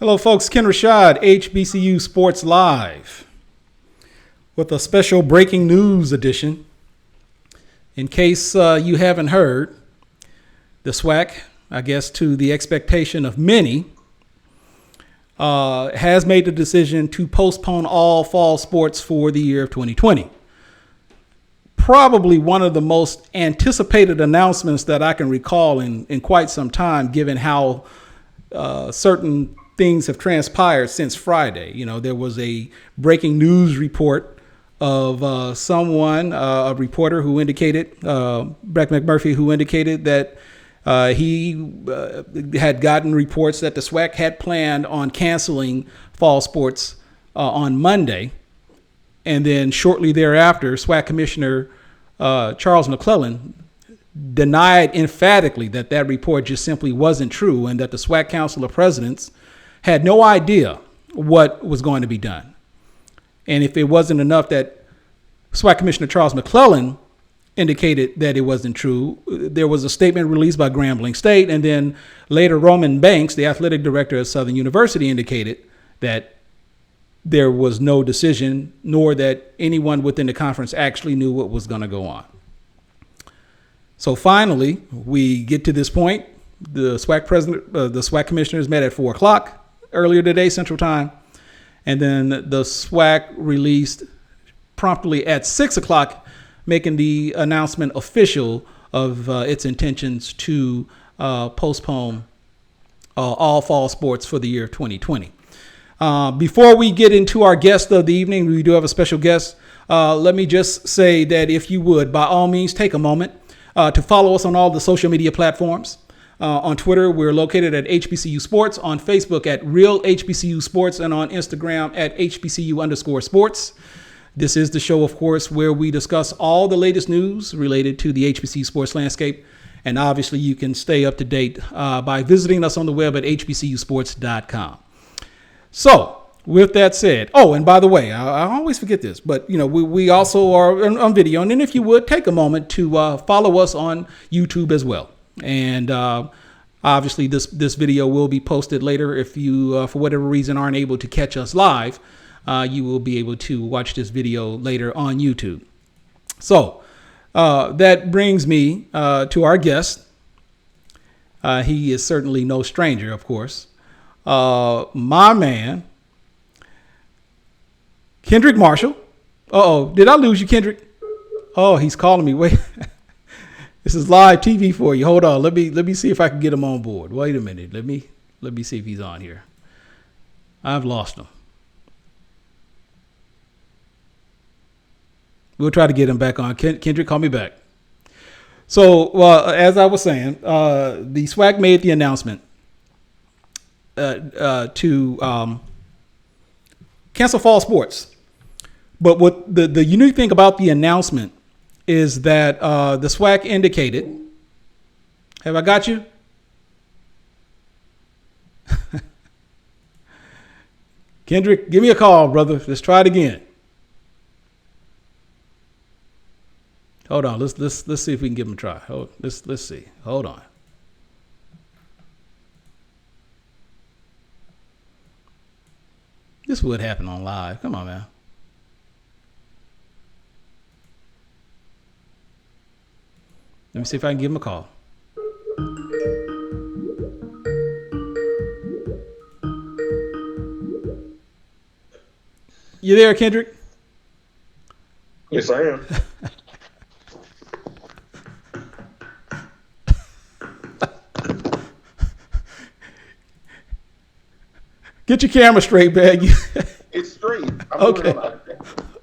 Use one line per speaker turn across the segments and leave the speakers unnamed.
Hello, folks. Kenn Rashad, HBCU Sports Live, with a special breaking news edition. In case you haven't heard, the SWAC, I guess to the expectation of many, has made the decision to postpone all fall sports for the year of 2020. Probably one of the most anticipated announcements that I can recall in quite some time, given how certain things have transpired since Friday. You know, there was a breaking news report of a reporter who indicated, Breck McMurphy, who indicated that he had gotten reports that the SWAC had planned on canceling fall sports on Monday. And then shortly thereafter, SWAC Commissioner Charles McClellan denied emphatically that report just simply wasn't true, and that the SWAC Council of Presidents had no idea what was going to be done. And if it wasn't enough that SWAC Commissioner Charles McClellan indicated that it wasn't true, there was a statement released by Grambling State, and then later Roman Banks, the athletic director at Southern University, indicated that there was no decision, nor that anyone within the conference actually knew what was going to go on. So finally, we get to this point. The SWAC commissioners met at 4:00 earlier today, Central Time, and then the SWAC released promptly at 6:00, making the announcement official of its intentions to postpone all fall sports for the year 2020. Before we get into our guest of the evening, we do have a special guest. Let me just say that if you would, by all means, take a moment to follow us on all the social media platforms. On Twitter, we're located at HBCU Sports, on Facebook at Real HBCU Sports, and on Instagram at HBCU_sports. This is the show, of course, where we discuss all the latest news related to the HBCU sports landscape. And obviously, you can stay up to date by visiting us on the web at hbcusports.com. So, with that said, oh, and by the way, I always forget this, but you know, we also are on video, and then if you would take a moment to follow us on YouTube as well. And obviously, this video will be posted later. If you, for whatever reason, aren't able to catch us live, you will be able to watch this video later on YouTube. So that brings me to our guest. He is certainly no stranger, of course. My man, Kendrick Marshal. Uh-oh, did I lose you, Kendrick? Oh, he's calling me. Wait, this is live TV for you. Hold on, let me see if I can get him on board. Wait a minute, let me see if he's on here. I've lost him. We'll try to get him back on. Kendrick, call me back. So, as I was saying, the SWAC made the announcement to cancel fall sports. But what the unique thing about the announcement is that the SWAC indicated, have I got you? Kendrick, give me a call, brother. Let's try it again. Hold on. Let's see if we can give him a try. Let's see. Hold on. This would happen on live. Come on, man. Let me see if I can give him a call. You there, Kendrick?
Yes, I am.
Get your camera straight, man.
It's straight. I'm
okay.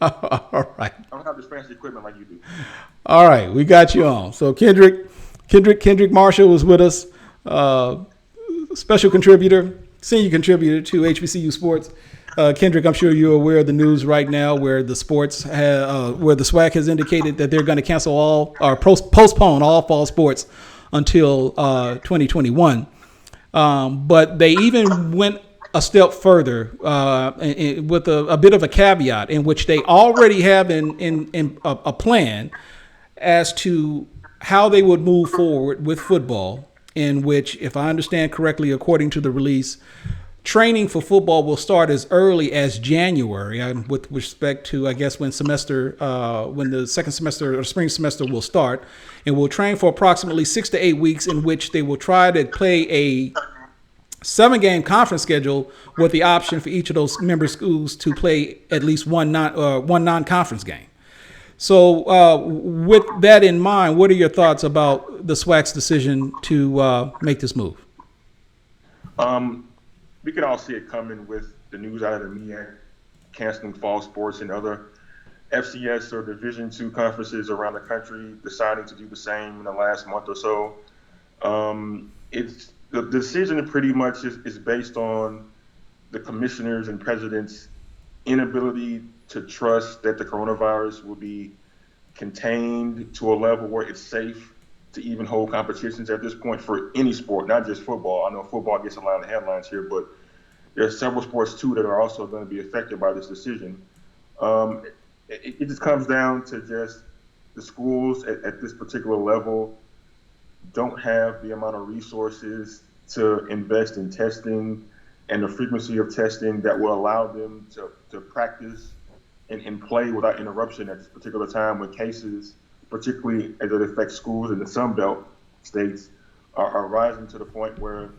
All
right.
I don't have this fancy equipment like you do.
All right, we got you on. So Kendrick Marshal was with us, special contributor, senior contributor to HBCU Sports. Kendrick, I'm sure you're aware of the news right now, where the SWAC has indicated that they're going to cancel all or postpone all fall sports until 2021. But they even went a step further with a bit of a caveat, in which they already have in a plan as to how they would move forward with football, in which, if I understand correctly, according to the release, training for football will start as early as January, with respect to, I guess, when the second semester or spring semester will start, and will train for approximately 6 to 8 weeks, in which they will try to play a 7-game conference schedule with the option for each of those member schools to play at least one non-conference game. So with that in mind, what are your thoughts about the SWAC's decision to make this move?
We could all see it coming with the news out of the MEAC canceling fall sports and other FCS or Division II conferences around the country deciding to do the same in the last month or so. It's the decision pretty much is based on the commissioners and president's inability to trust that the coronavirus will be contained to a level where it's safe to even hold competitions at this point for any sport, not just football. I know football gets a lot of the headlines here, but there are several sports too that are also going to be affected by this decision. It just comes down to just the schools at this particular level don't have the amount of resources to invest in testing and the frequency of testing that will allow them to practice and play without interruption at this particular time when cases, particularly as it affects schools in the Sun Belt states, are rising to the point where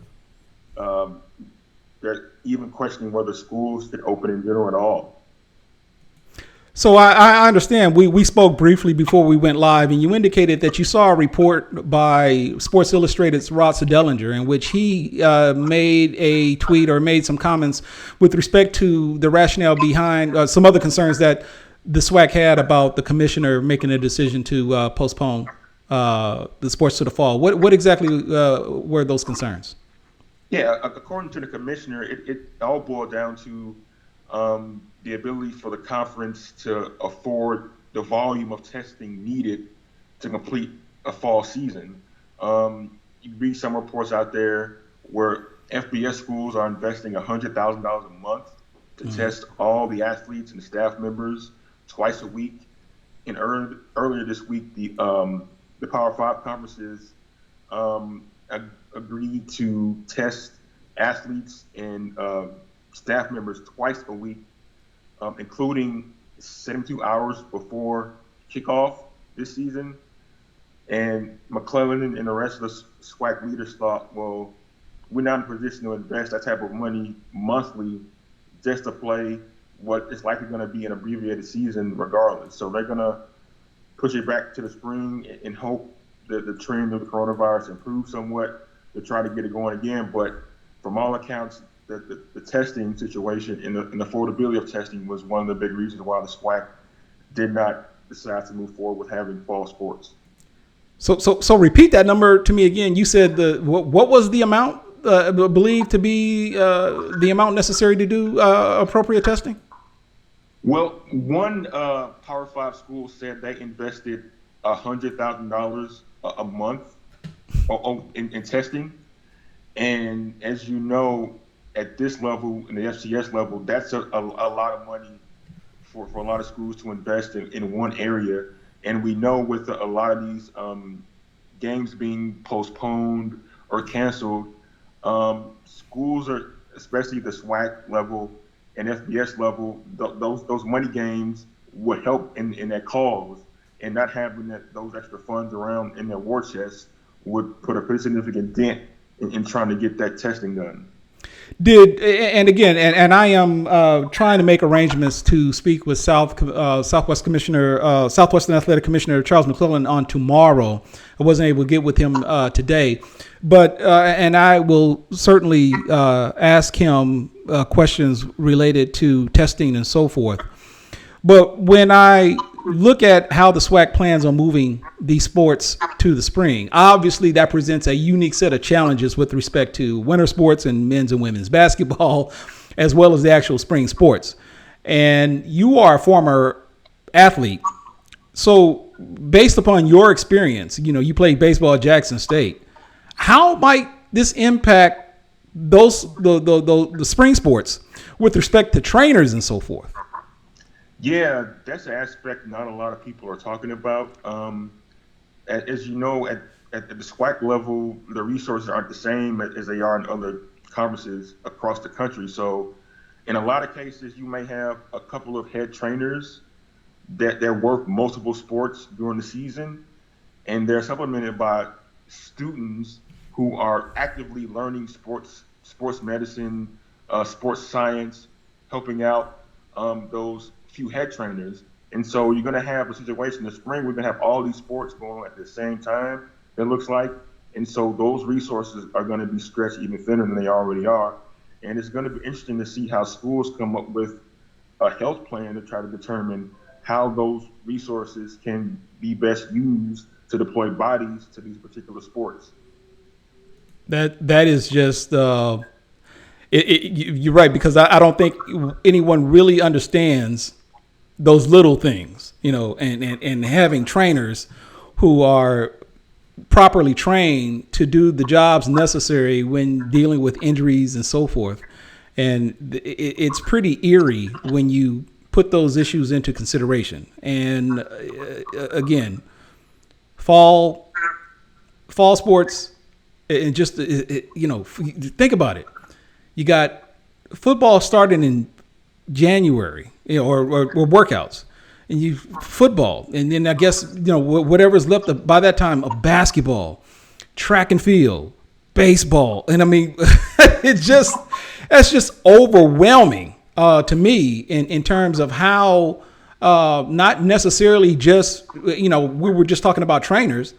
they're even questioning whether schools should open in general at all.
So I understand. We spoke briefly before we went live, and you indicated that you saw a report by Sports Illustrated's Rod Sedellinger in which he made a tweet or made some comments with respect to the rationale behind some other concerns that the SWAC had about the commissioner making a decision to postpone the sports to the fall. What exactly were those concerns?
Yeah, according to the commissioner, it all boiled down to the ability for the conference to afford the volume of testing needed to complete a fall season. You read some reports out there where FBS schools are investing $100,000 a month to test all the athletes and the staff members twice a week. And earlier this week, the Power 5 conferences agreed to test athletes and staff members twice a week, including 72 hours before kickoff this season. And McClellan and the rest of the SWAC leaders thought, well, we're not in a position to invest that type of money monthly just to play what is likely going to be an abbreviated season regardless. So they're going to push it back to the spring and hope that the trend of the coronavirus improves somewhat to try to get it going again. But from all accounts, the testing situation and the affordability of testing was one of the big reasons why the SWAC did not decide to move forward with having fall sports.
So repeat that number to me again. You said what was the amount believed to be the amount necessary to do appropriate testing?
Well, one Power 5 school said they invested $100,000 a month in testing. And as you know, at this level, in the FCS level, that's a lot of money for a lot of schools to invest in one area. And we know with a lot of these games being postponed or canceled, schools are, especially the SWAC level and FBS level, those money games would help in that cause, and not having those extra funds around in their war chest would put a pretty significant dent in trying to get that testing done.
And I am trying to make arrangements to speak with Southwestern Athletic Commissioner Charles McClellan on tomorrow. I wasn't able to get with him today, but and I will certainly ask him questions related to testing and so forth. But when I look at how the SWAC plans on moving these sports to the spring, obviously that presents a unique set of challenges with respect to winter sports and men's and women's basketball, as well as the actual spring sports. And you are a former athlete. So based upon your experience, you played baseball at Jackson State. How might this impact the spring sports with respect to trainers and so forth?
Yeah, that's an aspect not a lot of people are talking about. As you know, at the SWAC level, the resources aren't the same as they are in other conferences across the country. So in a lot of cases, you may have a couple of head trainers that work multiple sports during the season, and they're supplemented by students who are actively learning sports medicine, sports science, helping out those few head trainers. And so you're going to have a situation in the spring, we're going to have all these sports going on at the same time, it looks like. And so those resources are going to be stretched even thinner than they already are. And it's going to be interesting to see how schools come up with a health plan to try to determine how those resources can be best used to deploy bodies to these particular sports.
That is just you're right, because I don't think anyone really understands those little things, and having trainers who are properly trained to do the jobs necessary when dealing with injuries and so forth. And it's pretty eerie when you put those issues into consideration. And again, fall sports, and just think about it. You got football starting in January, or workouts, and you football, and then I guess whatever's left by that time of basketball, track and field, baseball, and I mean, that's just overwhelming to me in terms of how not necessarily just we were just talking about trainers,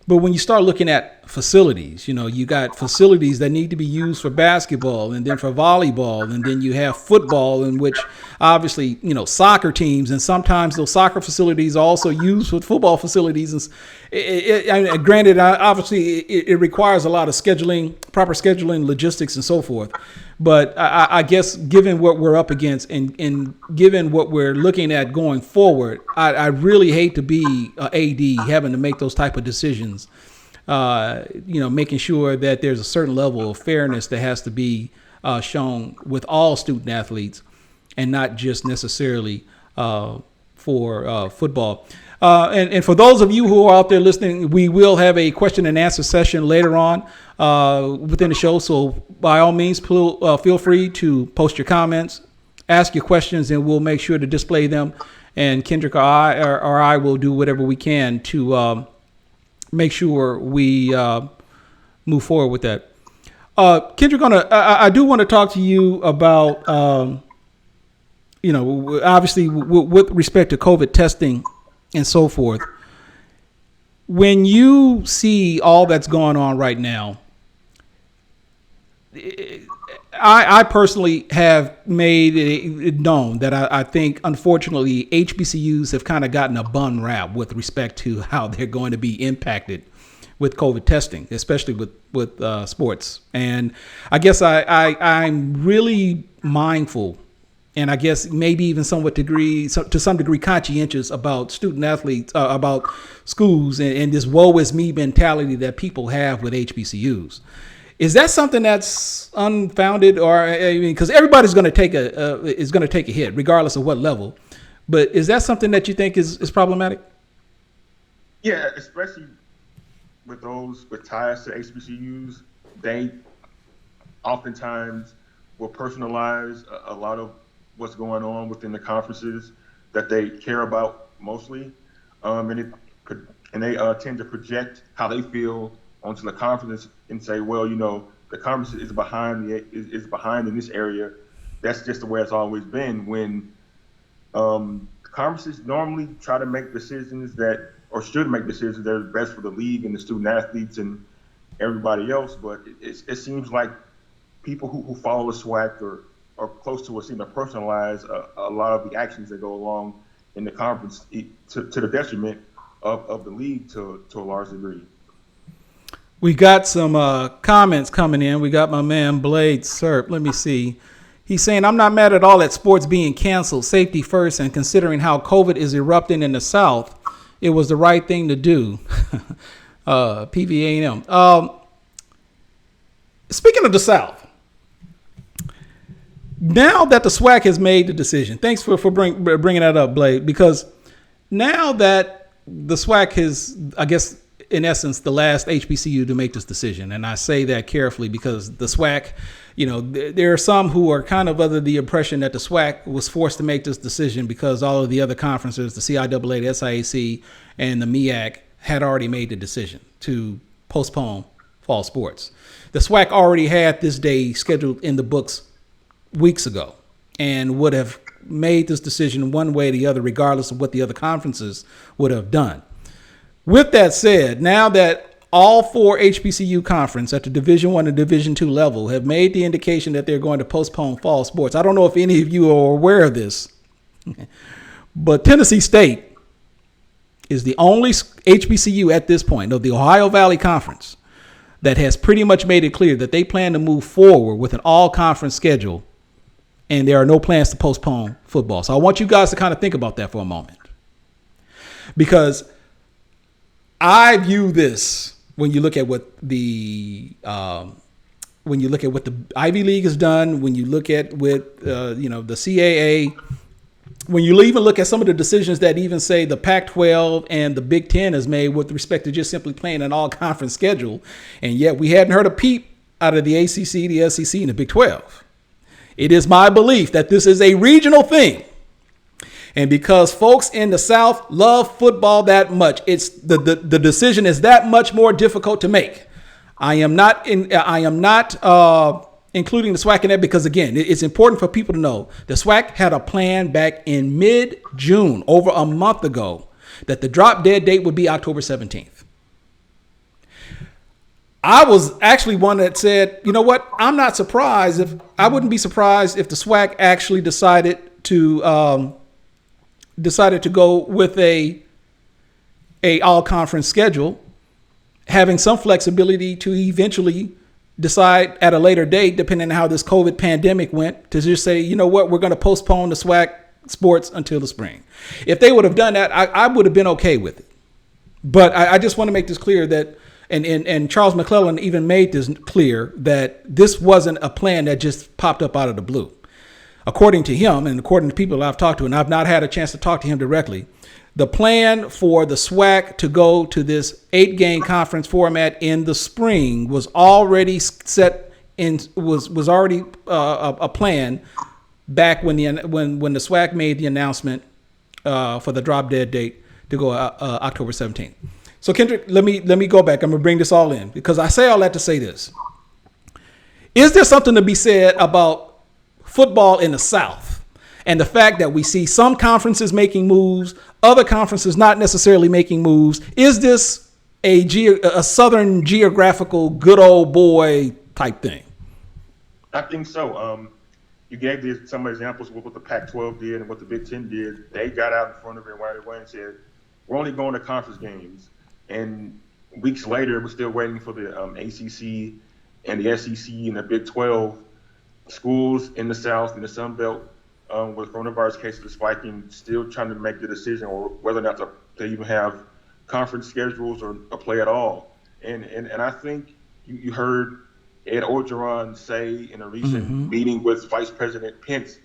but when you start looking at facilities, you got facilities that need to be used for basketball and then for volleyball. And then you have football, in which obviously, soccer teams, and sometimes those soccer facilities are also used with football facilities. And granted, obviously it requires a lot of proper scheduling, logistics and so forth. But I guess given what we're up against and given what we're looking at going forward, I really hate to be an AD having to make those type of decisions, making sure that there's a certain level of fairness that has to be shown with all student athletes and not just necessarily for football. And for those of you who are out there listening, we will have a question and answer session later on within the show. So by all means, feel free to post your comments, ask your questions, and we'll make sure to display them. And Kendrick or I will do whatever we can to make sure we move forward with that. Kendrick, I do want to talk to you about, obviously with respect to COVID testing and so forth. When you see all that's going on right now, I personally have made it known that I think, unfortunately, HBCUs have kind of gotten a bum rap with respect to how they're going to be impacted with COVID testing, especially with sports. And I guess I'm really mindful, and I guess maybe even to some degree conscientious about student athletes, about schools, and this woe is me mentality that people have with HBCUs. Is that something that's unfounded, or because everybody's going to take a hit regardless of what level? But is that something that you think is problematic?
Yeah, especially with those with ties to HBCUs, they oftentimes will personalize a lot of what's going on within the conferences that they care about mostly, and they tend to project how they feel onto the conference and say, well, the conference is behind in this area. That's just the way it's always been. When conferences normally try to make decisions should make decisions that are best for the league and the student athletes and everybody else, but it seems like people who follow the SWAC or close to us seem to personalize a lot of the actions that go along in the conference to the detriment of the league to a large degree.
We got some comments coming in. We got my man Blade Serp. Let me see. He's saying, I'm not mad at all at sports being canceled. Safety first, and considering how COVID is erupting in the South, it was the right thing to do. PVA&M. Speaking of the South, now that the SWAC has made the decision, thanks for bringing that up, Blade, because now that the SWAC has, I guess, in essence, the last HBCU to make this decision. And I say that carefully because the SWAC, there are some who are kind of under the impression that the SWAC was forced to make this decision because all of the other conferences, the CIAA, the SIAC, and the MEAC had already made the decision to postpone fall sports. The SWAC already had this day scheduled in the books weeks ago and would have made this decision one way or the other, regardless of what the other conferences would have done. With that said, now that all 4 HBCU conferences at the Division I and Division II level have made the indication that they're going to postpone fall sports, I don't know if any of you are aware of this, but Tennessee State is the only HBCU at this point of the Ohio Valley Conference that has pretty much made it clear that they plan to move forward with an all-conference schedule, and there are no plans to postpone football. So I want you guys to kind of think about that for a moment, because I view this when you look at what the Ivy League has done, when you look at with the CAA, when you even look at some of the decisions that even say the Pac-12 and the Big Ten has made with respect to just simply playing an all-conference schedule, and yet we hadn't heard a peep out of the ACC, the SEC, and the Big 12. It is my belief that this is a regional thing. And because folks in the South love football that much, it's the decision is that much more difficult to make. I am not including the SWAC in that because, again, it's important for people to know the SWAC had a plan back in mid-June, over a month ago, that the drop dead date would be October 17th. I was actually one that said, you know what? I wouldn't be surprised if the SWAC actually decided to go with a all conference schedule, having some flexibility to eventually decide at a later date, depending on how this COVID pandemic went, to just say, you know what, we're going to postpone the SWAC sports until the spring. If they would have done that, I would have been okay with it. But I just want to make this clear that, and Charles McClellan even made this clear, that this wasn't a plan that just popped up out of the blue. According to him, and according to people I've talked to, and I've not had a chance to talk to him directly, the plan for the SWAC to go to this 8-game conference format in the spring was already set in, was already a plan back when the SWAC made the announcement for the drop dead date to go October 17th. So Kendrick, let me go back. I'm gonna bring this all in because I say all that to say this: is there something to be said about football in the South and the fact that we see some conferences making moves, other conferences not necessarily making moves? Is this a Southern geographical good old boy type thing?
I think so. You gave some examples of what the Pac-12 did and what the Big Ten did. They got out in front of it right away and said, we're only going to conference games. And weeks later, we're still waiting for the ACC and the SEC and the Big 12 schools in the South, in the Sun Belt, with coronavirus cases spiking, still trying to make the decision or whether or not to even have conference schedules or play at all. And I think you heard Ed Orgeron say in a recent meeting with Vice President Pence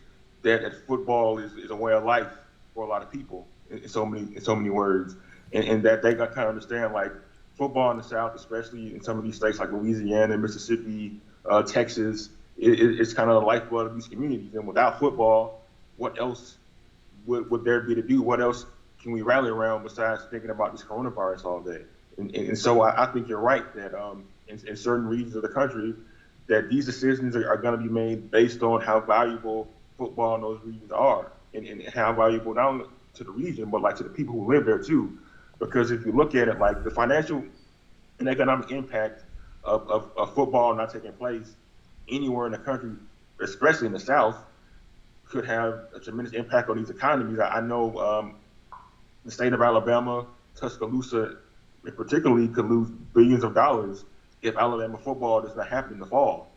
that football is a way of life for a lot of people in so many words, and that they got kind of understand, like, football in the South, especially in some of these states like Louisiana, Mississippi, Texas, it's kind of the lifeblood of these communities. And without football, what else would there be to do? What else can we rally around besides thinking about this coronavirus all day? And so I think you're right that in certain regions of the country, that these decisions are going to be made based on how valuable football in those regions are, and how valuable not only to the region, but like to the people who live there too. Because if you look at it, like the financial and economic impact of football not taking place anywhere in the country, especially in the South, could have a tremendous impact on these economies. I know the state of Alabama, Tuscaloosa, particularly, could lose billions of dollars if Alabama football does not happen in the fall.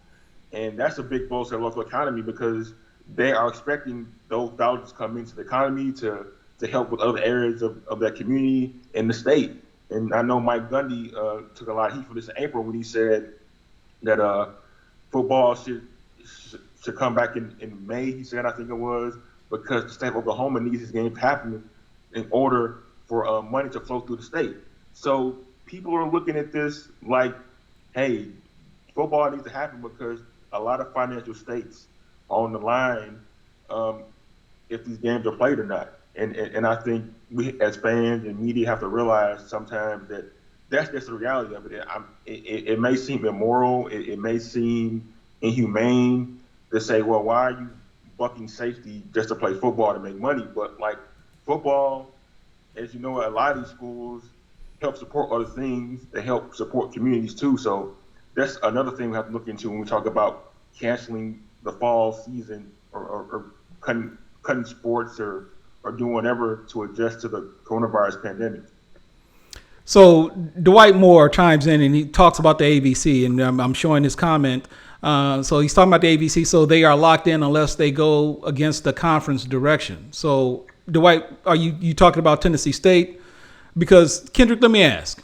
And that's a big blow to the local economy because they are expecting those dollars to come into the economy to help with other areas of that community and the state. And I know Mike Gundy took a lot of heat for this in April when he said that football should come back in May, he said, I think it was, because the state of Oklahoma needs this game to happen in order for money to flow through the state. So people are looking at this like, hey, football needs to happen because a lot of financial stakes are on the line if these games are played or not. And I think we as fans and media have to realize sometimes that that's just the reality of it. It may seem immoral, it may seem inhumane to say, well, why are you bucking safety just to play football to make money? But like football, as you know, a lot of these schools help support other things. They help support communities too. So that's another thing we have to look into when we talk about canceling the fall season or cutting sports or doing whatever to adjust to the coronavirus pandemic.
So Dwight Moore chimes in and he talks about the ABC, and I'm showing his comment. So he's talking about the ABC. So they are locked in unless they go against the conference direction. So Dwight, are you talking about Tennessee State? Because Kendrick, let me ask,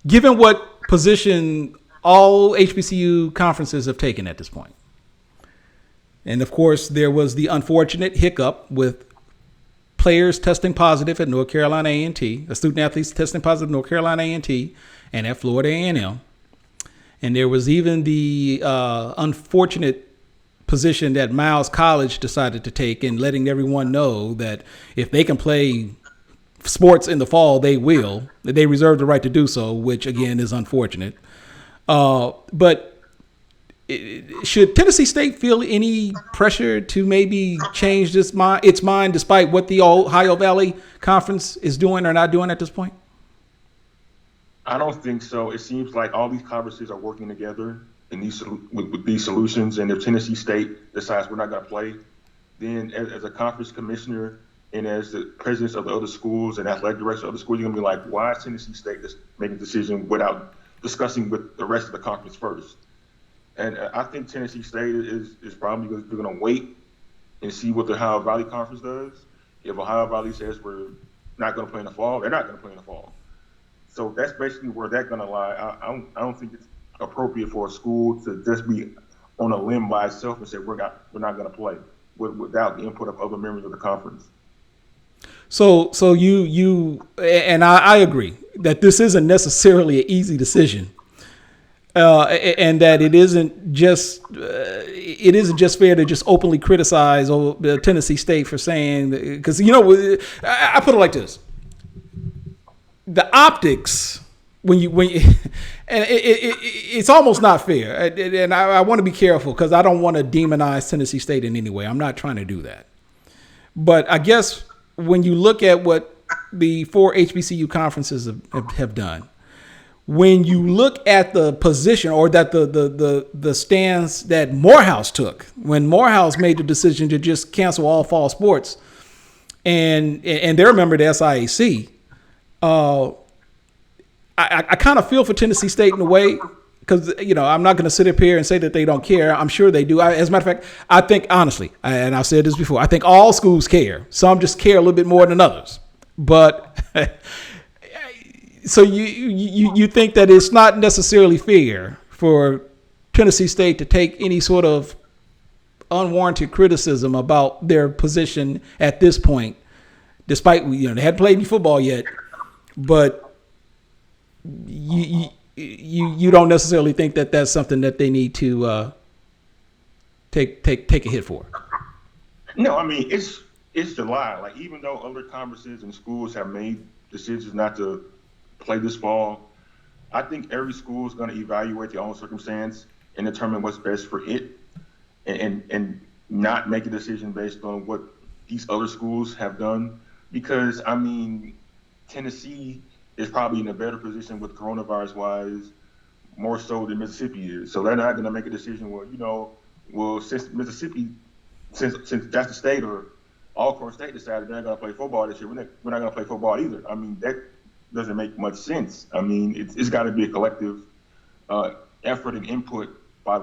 given what position all HBCU conferences have taken at this point, and of course there was the unfortunate hiccup with players testing positive at North Carolina A&T, the student athletes testing positive at North Carolina A&T and at Florida A&M. And there was even the unfortunate position that Miles College decided to take in letting everyone know that if they can play sports in the fall, they will. They reserve the right to do so, which again is unfortunate. But should Tennessee State feel any pressure to maybe change its mind despite what the Ohio Valley Conference is doing or not doing at this point?
I don't think so. It seems like all these conferences are working together in with these solutions. And if Tennessee State decides we're not going to play, then as a conference commissioner and as the presidents of the other schools and athletic directors of other schools, you're going to be like, why is Tennessee State just making a decision without discussing with the rest of the conference first? And I think Tennessee State is probably going to wait and see what the Ohio Valley Conference does. If Ohio Valley says we're not going to play in the fall, they're not going to play in the fall. So that's basically where that's going to lie. I don't think it's appropriate for a school to just be on a limb by itself and say we're not going to play without the input of other members of the conference.
So you and I agree that this isn't necessarily an easy decision. And that it isn't just fair to just openly criticize Tennessee State for saying, because I put it like this: the optics when and it's almost not fair, and I want to be careful because I don't want to demonize Tennessee State in any way. I'm not trying to do that, but I guess when you look at what the 4 HBCU conferences have done. When you look at the position or that the stance that Morehouse took, when Morehouse made the decision to just cancel all fall sports, and they're a member of the SIAC, I kind of feel for Tennessee State in a way because I'm not going to sit up here and say that they don't care. I'm sure they do. As a matter of fact, I think honestly, and I've said this before, I think all schools care. Some just care a little bit more than others, but. So you think that it's not necessarily fair for Tennessee State to take any sort of unwarranted criticism about their position at this point, despite they hadn't played any football yet, but you don't necessarily think that that's something that they need to take a hit for.
No, I mean it's July. Like even though other conferences and schools have made decisions not to play this fall, I think every school is going to evaluate their own circumstance and determine what's best for it, and not make a decision based on what these other schools have done. Because I mean, Tennessee is probably in a better position with coronavirus wise, more so than Mississippi is. So they're not going to make a decision where since Mississippi, since that's the state, or Alcorn State decided they're not going to play football this year, we're not going to play football either. I mean that doesn't make much sense. I mean, it's got to be a collective effort and input by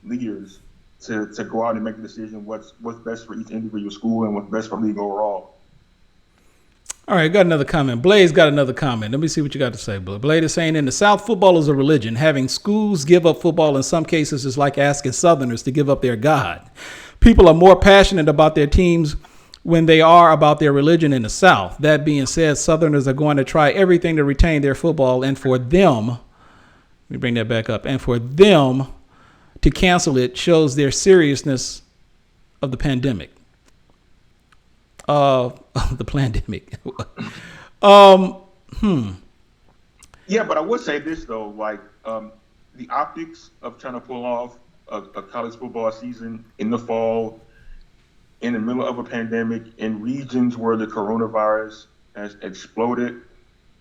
leaders to go out and make a decision what's best for each individual school and what's best for league overall.
All right, got another comment. Blaze got another comment. Let me see what you got to say, Blaze. Blaze is saying, in the South, football is a religion. Having schools give up football in some cases is like asking Southerners to give up their God. People are more passionate about their teams when they are about their religion in the South. That being said, Southerners are going to try everything to retain their football, and for them, let me bring that back up, and for them to cancel it shows their seriousness of the pandemic. The pandemic.
Yeah, but I would say this though, like the optics of trying to pull off a college football season in the fall, in the middle of a pandemic, in regions where the coronavirus has exploded,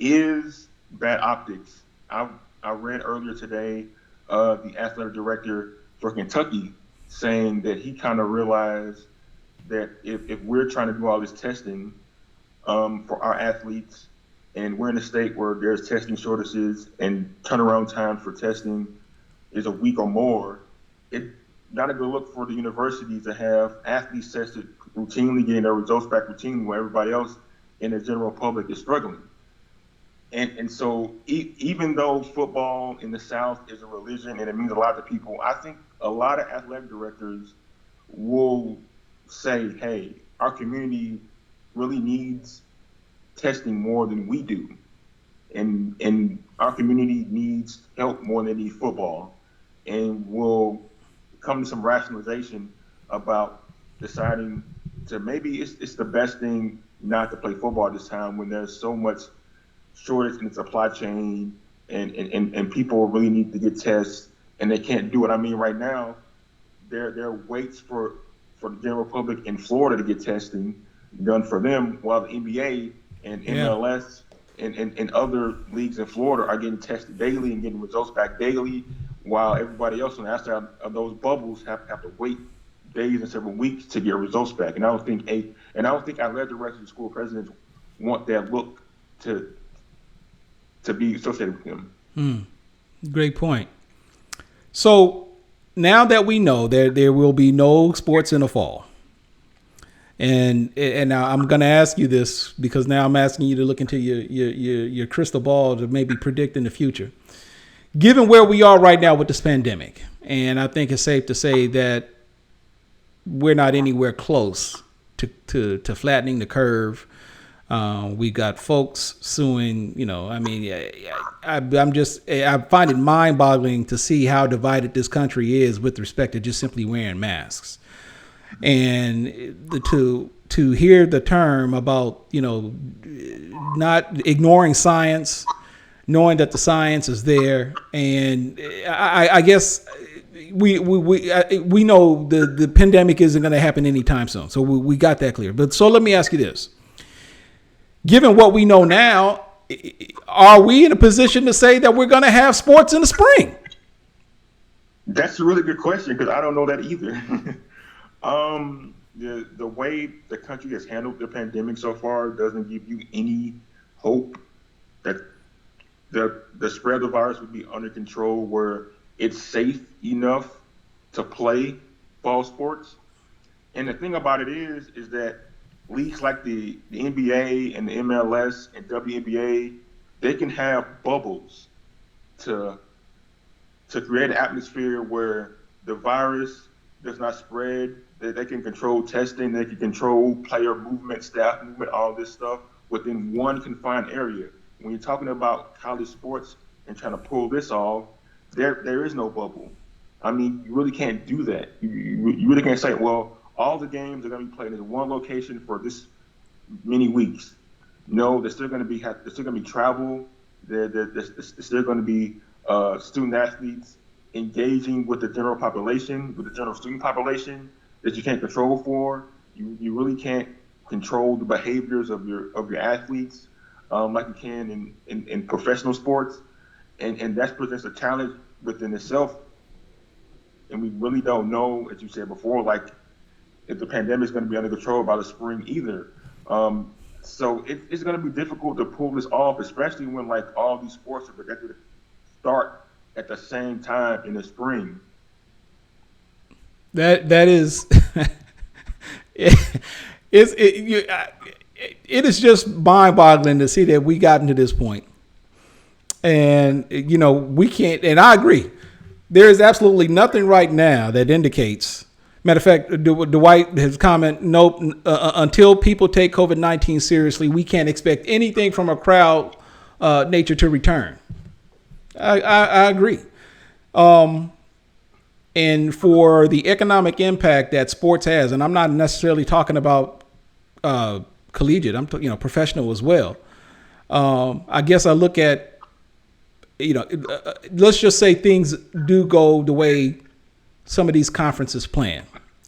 is bad optics. I read earlier today the athletic director for Kentucky saying that he kind of realized that if we're trying to do all this testing for our athletes, and we're in a state where there's testing shortages and turnaround time for testing is a week or more, it's not a good look for the universities to have athletes tested routinely, getting their results back routinely, where everybody else in the general public is struggling. And so even though football in the South is a religion and it means a lot to people, I think a lot of athletic directors will say, hey, our community really needs testing more than we do. And our community needs help more than they need football. And we'll come to some rationalization about deciding to maybe it's the best thing not to play football this time when there's so much shortage in the supply chain and people really need to get tests and they can't do it. I mean, right now, there waits for the general public in Florida to get testing done for them, while the NBA and MLS and other leagues in Florida are getting tested daily and getting results back daily, while everybody else on the outside of those bubbles have to wait days and several weeks to get results back. And I don't think athletic directors and school presidents want that look to be associated with them.
Great point. So now that we know there will be no sports in the fall, and now I'm going to ask you this because now I'm asking you to look into your crystal ball to maybe predict in the future. Given where we are right now with this pandemic, and I think it's safe to say that we're not anywhere close to flattening the curve. We got folks suing, I mean, I find it mind-boggling to see how divided this country is with respect to just simply wearing masks. And to hear the term about, not ignoring science, knowing that the science is there. And I guess we know the pandemic isn't going to happen anytime soon. So we got that clear. But so let me ask you this. Given what we know now, are we in a position to say that we're going to have sports in the spring?
That's a really good question because I don't know that either. The way the country has handled the pandemic so far doesn't give you any hope that the spread of the virus would be under control where it's safe enough to play fall sports. And the thing about it is that leagues like the NBA and the MLS and WNBA, they can have bubbles to create an atmosphere where the virus does not spread. They can control testing, they can control player movement, staff movement, all this stuff within one confined area. When you're talking about college sports and trying to pull this off, there is no bubble. I mean, you really can't do that. You really can't say, well, all the games are going to be played in one location for this many weeks. No, there's still going to be travel. There's still going to be student athletes engaging with the general population, with the general student population that you can't control for. You really can't control the behaviors of your athletes like you can in professional sports, and that presents a challenge within itself. And we really don't know, as you said before, like, if the pandemic is going to be under control by the spring either. So it's going to be difficult to pull this off, especially when like all these sports are projected to start at the same time in the spring.
That is, it is just mind-boggling to see that we gotten to this point. And, we can't, and I agree. There is absolutely nothing right now that indicates, Matter of fact, Dwight, his comment, nope, until people take COVID-19 seriously, we can't expect anything from a crowd nature to return. I agree. And for the economic impact that sports has, and I'm not necessarily talking about collegiate, I'm professional as well. I guess I look at, let's just say things do go the way some of these conferences plan,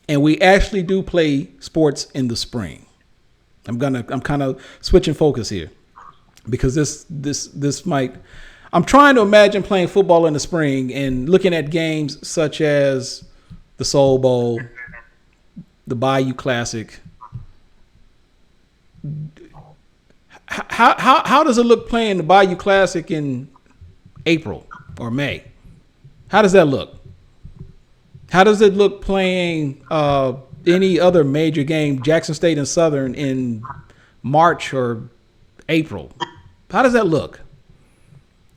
and we actually do play sports in the spring. I'm kind of switching focus here because this might. I'm trying to imagine playing football in the spring and looking at games such as the Soul Bowl, the Bayou Classic. How does it look playing the Bayou Classic in April or May? How does that look? How does it look playing any other major game, Jackson State and Southern, in March or April? How does that look?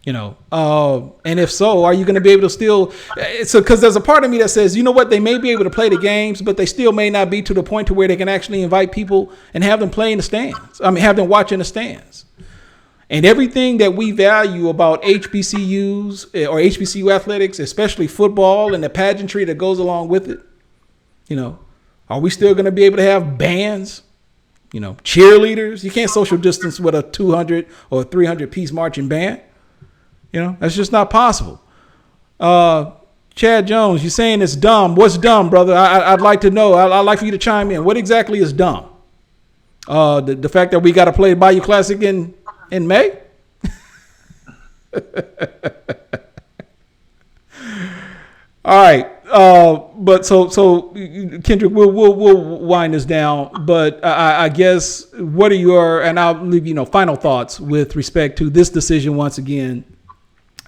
And if so, are you going to be able to still? So, because there's a part of me that says, you know what, they may be able to play the games, but they still may not be to the point to where they can actually invite people and have them play in the stands. Have them watch in the stands. And everything that we value about HBCUs or HBCU athletics, especially football and the pageantry that goes along with it, are we still going to be able to have bands, cheerleaders? You can't social distance with a 200 or 300 piece marching band. That's just not possible. Chad Jones, you're saying it's dumb. What's dumb, brother? I'd like to know. I'd like for you to chime in. What exactly is dumb? The fact that we got to play Bayou Classic in May? All right. But so Kendrick, we'll wind this down. But I guess what are your, and I'll leave final thoughts with respect to this decision once again,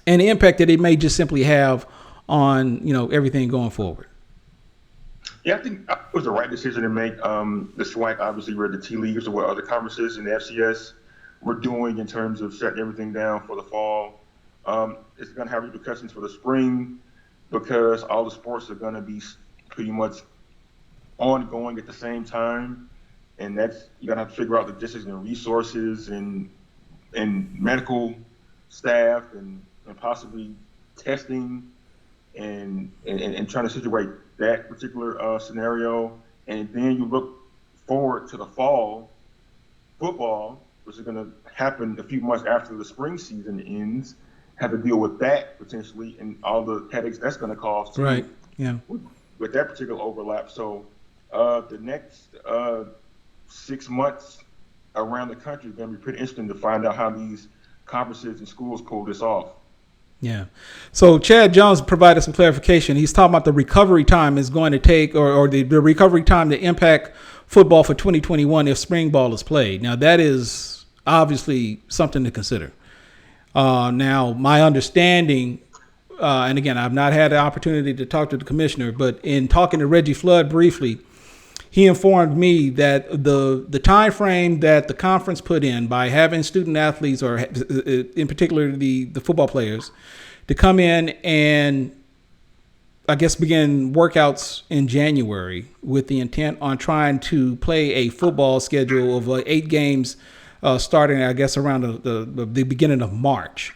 and the impact that it may just simply have on everything going forward.
Yeah, I think it was the right decision to make. The SWAC obviously read the tea leaves of what other conferences in the FCS were doing in terms of shutting everything down for the fall. It's going to have repercussions for the spring because all the sports are going to be pretty much ongoing at the same time, and that's you're going to have to figure out logistics and resources and medical staff and possibly testing and trying to situate that particular scenario. And then you look forward to the fall football, which is going to happen a few months after the spring season ends, have to deal with that potentially and all the headaches that's going to cause.
Right. Yeah.
With that particular overlap. So the next 6 months around the country is going to be pretty interesting to find out how these conferences and schools pull this off.
Yeah. So Chad Jones provided some clarification. He's talking about the recovery time is going to take, or the recovery time to impact football for 2021 if spring ball is played. Now, that is obviously something to consider. Now, my understanding, and again, I've not had the opportunity to talk to the commissioner, but in talking to Reggie Flood briefly, he informed me that the time frame that the conference put in by having student athletes, or in particular the football players, to come in and I guess begin workouts in January with the intent on trying to play a football schedule of 8 games starting, I guess, around the beginning of March.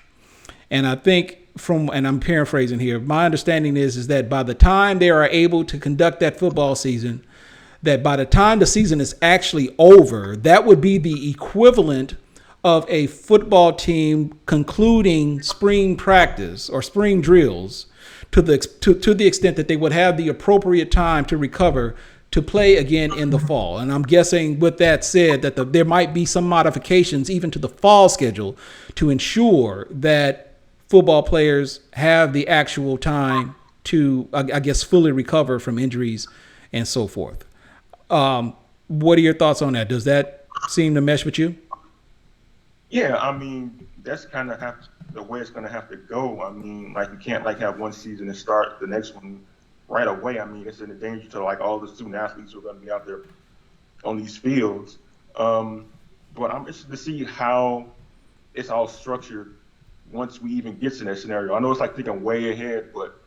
And I think and I'm paraphrasing here, my understanding is that by the time they are able to conduct that football season, that by the time the season is actually over, that would be the equivalent of a football team concluding spring practice or spring drills to the extent that they would have the appropriate time to recover to play again in the fall. And I'm guessing with that said that there might be some modifications even to the fall schedule to ensure that football players have the actual time to, I guess, fully recover from injuries and so forth. What are your thoughts on that? Does that seem to mesh with you?
Yeah, I mean, that's kind of the way it's going to have to go. I mean, like you can't have one season and start the next one right away. I mean, it's in danger to all the student athletes who are going to be out there on these fields. But I'm interested to see how it's all structured once we even get to that scenario. I know it's thinking way ahead, but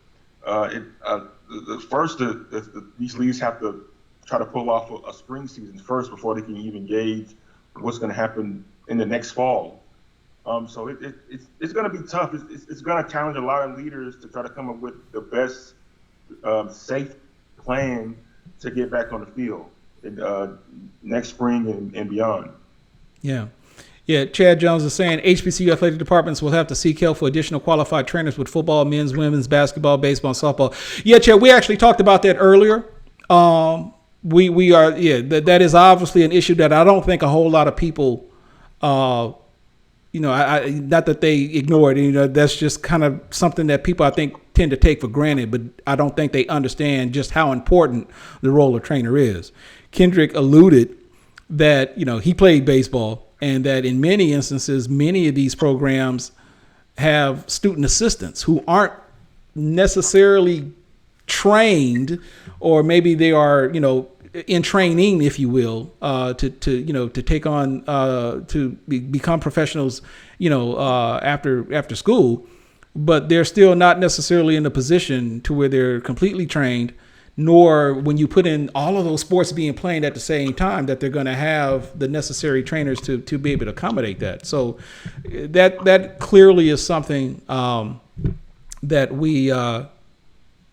These leagues have to try to pull off a spring season first before they can even gauge what's going to happen in the next fall. So it's going to be tough. It's going to challenge a lot of leaders to try to come up with the best safe plan to get back on the field next spring and beyond.
Yeah. Yeah, Chad Jones is saying HBCU athletic departments will have to seek help for additional qualified trainers with football, men's, women's, basketball, baseball, and softball. Yeah, Chad, we actually talked about that earlier. We are, that is obviously an issue that I don't think a whole lot of people, not that they ignore it. That's just kind of something that people, I think, tend to take for granted, but I don't think they understand just how important the role of trainer is. Kendrick alluded that, he played baseball, and that in many instances, many of these programs have student assistants who aren't necessarily trained, or maybe they are, in training, if you will, to take on, to become professionals, after school, but they're still not necessarily in a position to where they're completely trained, nor when you put in all of those sports being played at the same time that they're going to have the necessary trainers to be able to accommodate that. So that clearly is something that we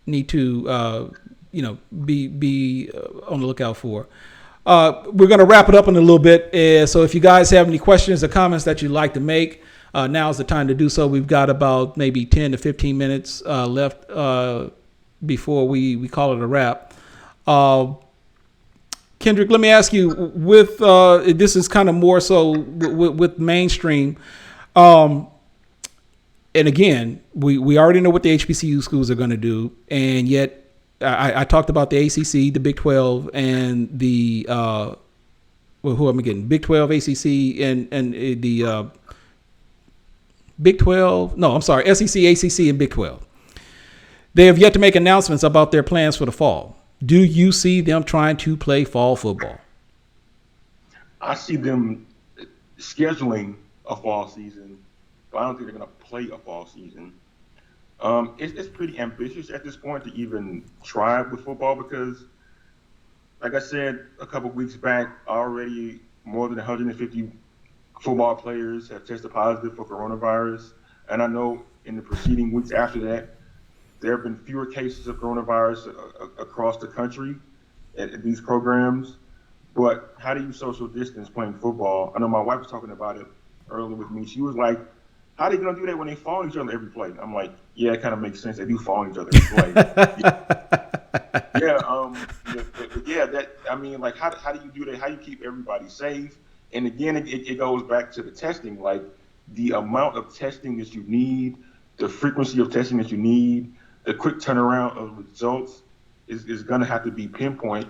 need to be on the lookout for. We're going to wrap it up in a little bit. So if you guys have any questions or comments that you'd like to make, now's the time to do so. We've got about maybe 10 to 15 minutes left before we call it a wrap. Kendrick, let me ask you, with this is kind of more so with mainstream. And again, we already know what the HBCU schools are going to do. And yet I talked about the ACC, the Big 12, and the who am I getting? Big 12, ACC, and the Big 12. No, I'm sorry, SEC, ACC, and Big 12. They have yet to make announcements about their plans for the fall. Do you see them trying to play fall football?
I see them scheduling a fall season, but I don't think they're going to play a fall season. It's pretty ambitious at this point to even try with football because, like I said a couple weeks back, already more than 150 football players have tested positive for coronavirus. And I know in the preceding weeks after that, there have been fewer cases of coronavirus across the country at these programs. But how do you social distance playing football? I know my wife was talking about it earlier with me. She was like, how are they going to do that when they fall on each other every play? I'm like, yeah, it kind of makes sense. They do fall on each other every play. How do you do that? How do you keep everybody safe? And again, it goes back to the testing, like the amount of testing that you need, the frequency of testing that you need, the quick turnaround of results is going to have to be pinpoint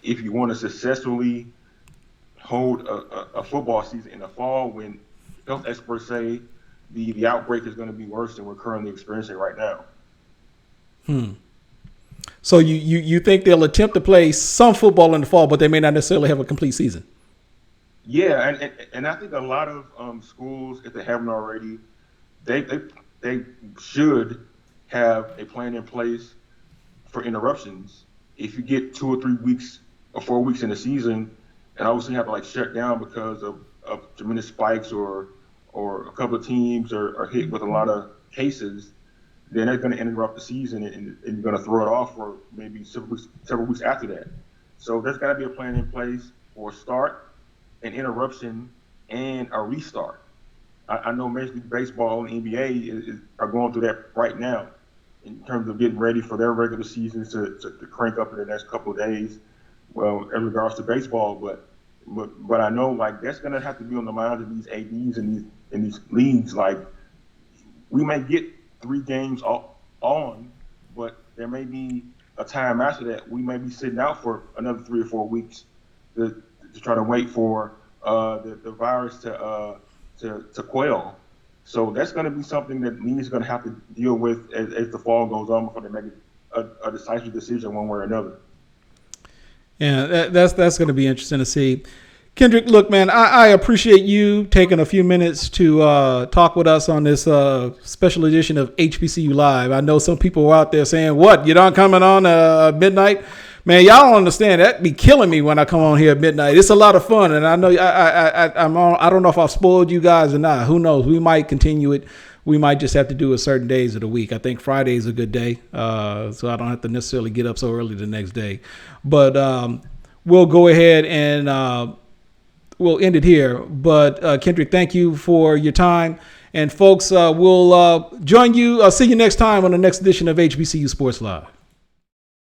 if you want to successfully hold a football season in the fall when health experts say the outbreak is going to be worse than we're currently experiencing right now.
So you think they'll attempt to play some football in the fall, but they may not necessarily have a complete season?
Yeah, and I think a lot of schools, if they haven't already, they should have a plan in place for interruptions. If you get 2 or 3 weeks or 4 weeks in the season, and obviously have to shut down because of tremendous spikes or a couple of teams are hit with a lot of cases, then they're going to interrupt the season and you're going to throw it off for maybe several weeks after that. So there's got to be a plan in place for a start, an interruption, and a restart. I know Major League Baseball and NBA are going through that right now in terms of getting ready for their regular seasons to crank up in the next couple of days. Well, in regards to baseball, but I know that's going to have to be on the minds of these ADs and these leagues. We may get 3 games on, but there may be a time after that we may be sitting out for another 3 or 4 weeks to try to wait for the virus to quell. So that's going to be something that leagues are going to have to deal with as the fall goes on before they make a decisive decision one way or another.
Yeah, that's going to be interesting to see. Kendrick, look, man, I appreciate you taking a few minutes to talk with us on this special edition of HBCU Live. I know some people are out there saying, what, you're not coming on midnight? Man, y'all don't understand. That'd be killing me when I come on here at midnight. It's a lot of fun, and I know I don't know if I've spoiled you guys or not. Who knows? We might continue it. We might just have to do it certain days of the week. I think Friday is a good day, so I don't have to necessarily get up so early the next day. But we'll go ahead and we'll end it here. But Kendrick, thank you for your time. And folks, we'll join you. See you next time on the next edition of HBCU Sports Live.